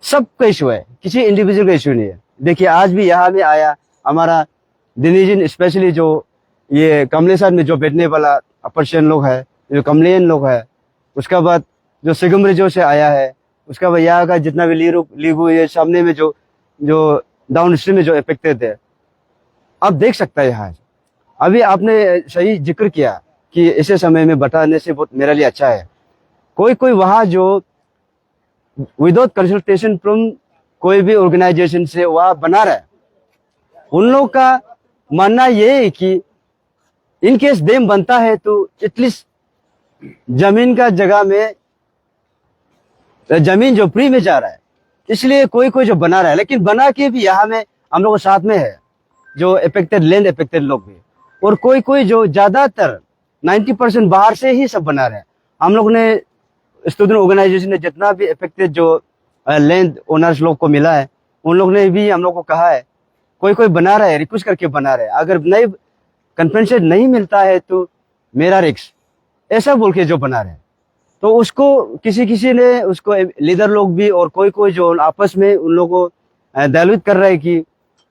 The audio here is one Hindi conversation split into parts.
सबका इशू है, किसी इंडिविजुअल का इशू नहीं है। देखिए आज भी यहाँ में आया हमारा डिवीजन, स्पेशली जो ये कमलेश्वर में जो बैठने वाला पर्शियन लोग है, जो कमलेन लोग है, उसका बाद जो सिगमरिजो से आया है, उसका बाद यहाँ का जितना भी लीगू ये सामने में जो जो डाउन स्ट्रीम में जो इफेक्टेड है, आप देख सकते हैं। यहाँ अभी आपने सही जिक्र किया कि ऐसे समय में बताने से बहुत मेरे लिए अच्छा है। कोई कोई वहाँ जो विदाउट कंसल्टेशन फ्रॉम कोई भी ऑर्गेनाइजेशन से वहाँ बना रहा है, उन लोग का मानना ये है कि इन केस डैम बनता है तो एटलीस्ट जमीन का जगह में जमीन जो फ्री में जा रहा है, इसलिए कोई कोई जो बना रहा है, लेकिन बना के भी यहाँ में हम लोग साथ में है जो इफेक्टेड लैंड इफेक्टेड लोग भी, और कोई कोई जो ज्यादातर 90% बाहर से ही सब बना रहे हैं। हम लोग ने स्टूडेंट ऑर्गेनाइजेशन ने जितना भी इफेक्टेड जो लैंड ओनर्स लोग को मिला है, उन लोग ने भी हम लोग को कहा है, कोई कोई बना रहा है, रिक्वेस्ट करके बना रहे हैं, अगर नहीं कन्फेंसेट नहीं मिलता है तो मेरा रिक्स, ऐसा बोल के जो बना रहे हैं। तो उसको किसी किसी ने उसको लीडर लोग भी और कोई कोई जो आपस में उन लोगों को डायल्यूट कर रहे हैं कि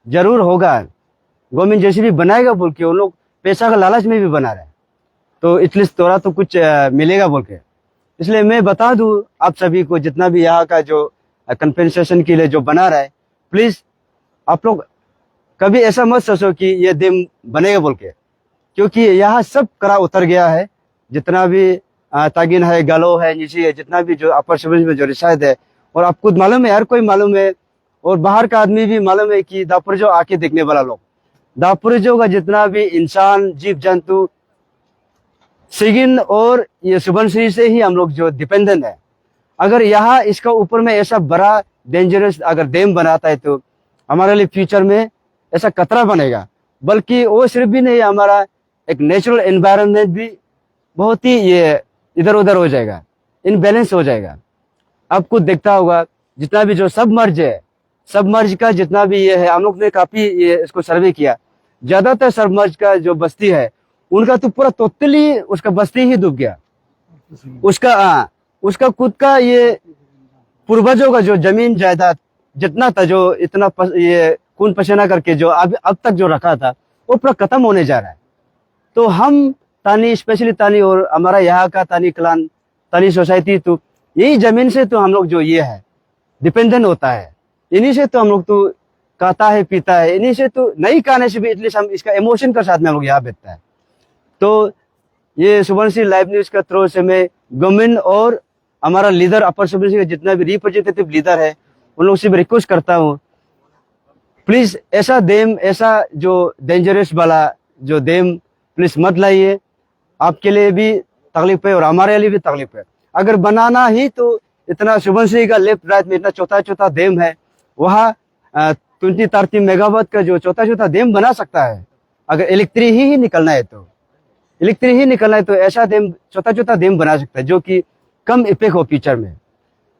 जरूर होगा, गवर्नमेंट जैसे भी बनाएगा बोल के, उन लोग पैसा का लालच में भी बना रहे हैं, तो एटलीस्ट थोड़ा तो कुछ मिलेगा बोल के। इसलिए मैं बता दूं आप सभी को, जितना भी यहाँ का जो कंपेंसेशन के लिए जो बना रहा है, प्लीज आप लोग कभी ऐसा मत सोचो कि ये डैम बनेगा बोल के, क्योंकि यहाँ सब करा उतर गया है। जितना भी तागिन है, गालो है, नीचे है, जितना भी जो अपर सिविल में जो रिसायद है, और आपको मालूम है, हर कोई मालूम है, और बाहर का आदमी भी मालूम है कि दापुरजो आके देखने वाला लोग, दापुरजो का जितना भी इंसान, जीव जंतु, सिगिन और ये सुबनश्री से ही हम लोग जो डिपेंडेंट है। अगर यहाँ इसका ऊपर में ऐसा बड़ा डेंजरस अगर डैम बनाता है तो हमारे लिए फ्यूचर में ऐसा खतरा बनेगा। बल्कि वो सिर्फ भी नहीं, हमारा एक नेचुरल एनवायरनमेंट भी बहुत ही ये इधर उधर हो जाएगा, इनबैलेंस हो जाएगा। आपको देखता होगा जितना भी जो सबमर्ज है, सबमर्ज का जितना भी ये है, हम लोग ने काफी ये इसको सर्वे किया, ज्यादातर सबमर्ज का जो बस्ती है उनका तो पूरा टोटली उसका बस्ती ही डूब गया। उसका खुद का ये पूर्वजों का जो जमीन जायदाद जितना था, जो इतना ये खून पसीना करके जो अब तक जो रखा था, वो पूरा खत्म होने जा रहा है। तो हम तानी, स्पेशली तानी और हमारा यहाँ का तानी क्लान, तानी सोसाइटी, तो यही जमीन से तो हम लोग जो ये है डिपेंडेंट होता है, इन्हीं से तो हम लोग तो खाता है, पीता है, इन्हीं से तो नहीं खाने से भी एटलीस्ट हम इसका इमोशन के साथ में हम लोग यहाँ बैठता है। तो ये सुबनश्री लाइव न्यूज का थ्रू से मैं गवर्नमेंट और हमारा लीडर अपर सुबनश्री का जितना भी रिप्रेजेंटेटिव लीडर है, उन लोग से भी रिक्वेस्ट करता हूँ, प्लीज ऐसा डैम, ऐसा जो डेंजरस वाला जो डैम प्लीज मत लाइए। आपके लिए भी तकलीफ है और हमारे लिए भी तकलीफ है। अगर बनाना ही तो इतना सुबनश्री का लेफ्ट राइट में इतना छोटा छोटा डैम है, वहाँ 20-30 मेगावाट का जो छोटा छोटा डैम बना सकता है। अगर इलेक्ट्रिक ही निकलना है तो ऐसा डैम, छोटा छोटा डैम बना सकता है जो कि कम इफेक्ट हो फ्यूचर में।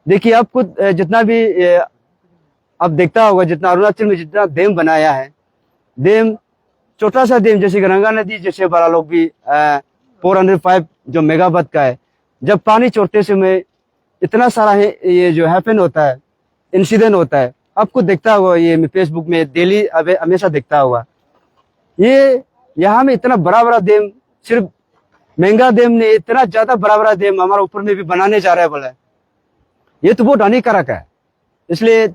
देखिए आप खुद जितना भी आप देखता होगा, जितना अरुणाचल में जितना डैम बनाया है, डैम छोटा सा डैम जैसे गंगा नदी जैसे बड़ा लोग भी 405 जो मेगावाट का है, जब पानी छोड़ते समय इतना सारा है ये जो हैपन होता है, इंसिडेंट होता है, आपको देखता होगा, ये फेसबुक में डेली हमेशा देखता होगा। ये यहाँ में इतना बड़ा बड़ा डैम, सिर्फ महंगा डैम ने इतना ज्यादा बड़ा बड़ा डैम हमारे ऊपर में भी बनाने जा रहा है बोला, ये तो बहुत हानिकारक है। इसलिए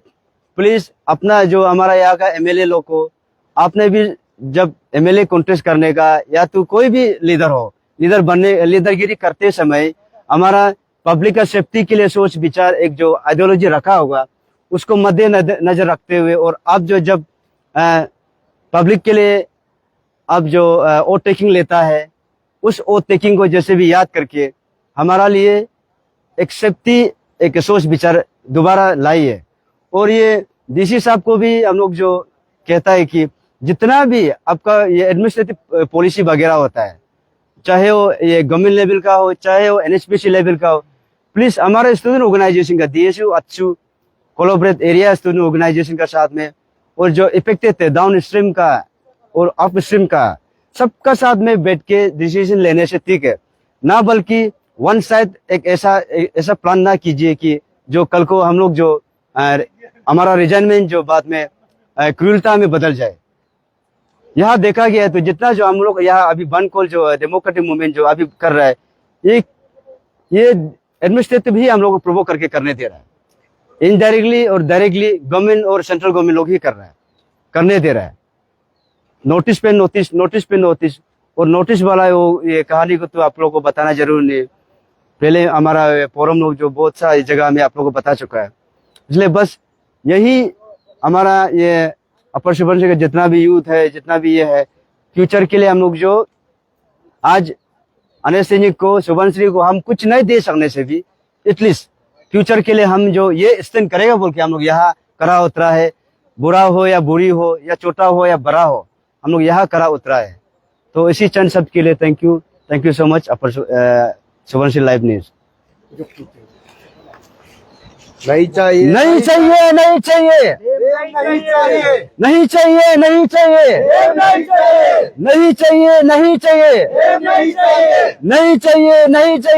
प्लीज अपना जो हमारा यहाँ का एमएलए लोग को, आपने भी जब एमएलए कॉन्टेस्ट करने का या तो कोई भी लीडर हो, लीडरगिरी करते समय हमारा पब्लिक का सेफ्टी के लिए सोच विचार एक जो आइडियोलॉजी रखा होगा, उसको मद्देनजर रखते हुए, और आप जो जब पब्लिक के लिए अब जो वोट टेकिंग लेता है, उस वोट टेकिंग को जैसे भी याद करके हमारा लिए एक सेफ्टी, एक सोच विचार दोबारा लाइए। और ये डीसी साहब को भी हम लोग जो कहता है कि जितना भी आपका ये एडमिनिस्ट्रेटिव पॉलिसी वगैरह होता है, चाहे वो ये गवर्नमेंट लेवल का हो, चाहे वो एनएचपीसी लेवल का हो, प्लीज हमारे स्टूडेंट ऑर्गेनाइजेशन का डीएसयू अच्छू कोलैबोरेट एरिया स्टूडेंट ऑर्गेनाइजेशन का साथ में, और जो इफेक्टेड है डाउन स्ट्रीम का और अप स्ट्रीम का, सबका साथ में बैठ के डिसीजन लेने से ठीक है ना, बल्कि वन साइड एक ऐसा प्लान ना कीजिए कि जो कल को हम लोग जो हमारा रिजाइनमेंट जो बाद में क्रूरता में बदल जाए। यहाँ देखा गया है तो जितना जो हम लोग यहाँ अभी बंद कॉल जो डेमोक्रेटिक मूवमेंट जो अभी कर रहा है, ये एडमिनिस्ट्रेटिव ही हम लोग को प्रोवोक करके करने दे रहा है। इनडायरेक्टली और डायरेक्टली गवर्नमेंट और सेंट्रल गवर्नमेंट लोग ही कर रहा है, करने दे रहा है। नोटिस पे नोटिस, नोटिस पे नोटिस, और नोटिस वाला वो ये कहानी को तो आप लोगों को बताना जरूर नहीं। पहले हमारा फोरम लोग जो बहुत सा जगह में आप लोगों को बता चुका है। इसलिए बस यही हमारा ये अपर सुबनसिरी का जितना भी यूथ है, जितना भी ये है, फ्यूचर के लिए हम लोग जो आज अनिल सैनिक को, सुबनसिरी को हम कुछ नहीं दे सकने से भी एटलीस्ट फ्यूचर के लिए हम जो ये स्टैंड करेगा बोल के हम लोग यहाँ करा उतरा है। बुरा हो या बुरी हो या छोटा हो या बड़ा हो, हम लोग यहाँ करा उतरा है। तो इसी चंद शब्द के लिए thank you so much upper Subansiri live news. नहीं चाहिए, नहीं चाहिए, नहीं चाहिए, नहीं चाहिए, नहीं चाहिए, नहीं चाहिए, नहीं चाहिए, नहीं चाहिए, नहीं चाहिए, नहीं चाहिए, नहीं चाहिए, नहीं चाहिए।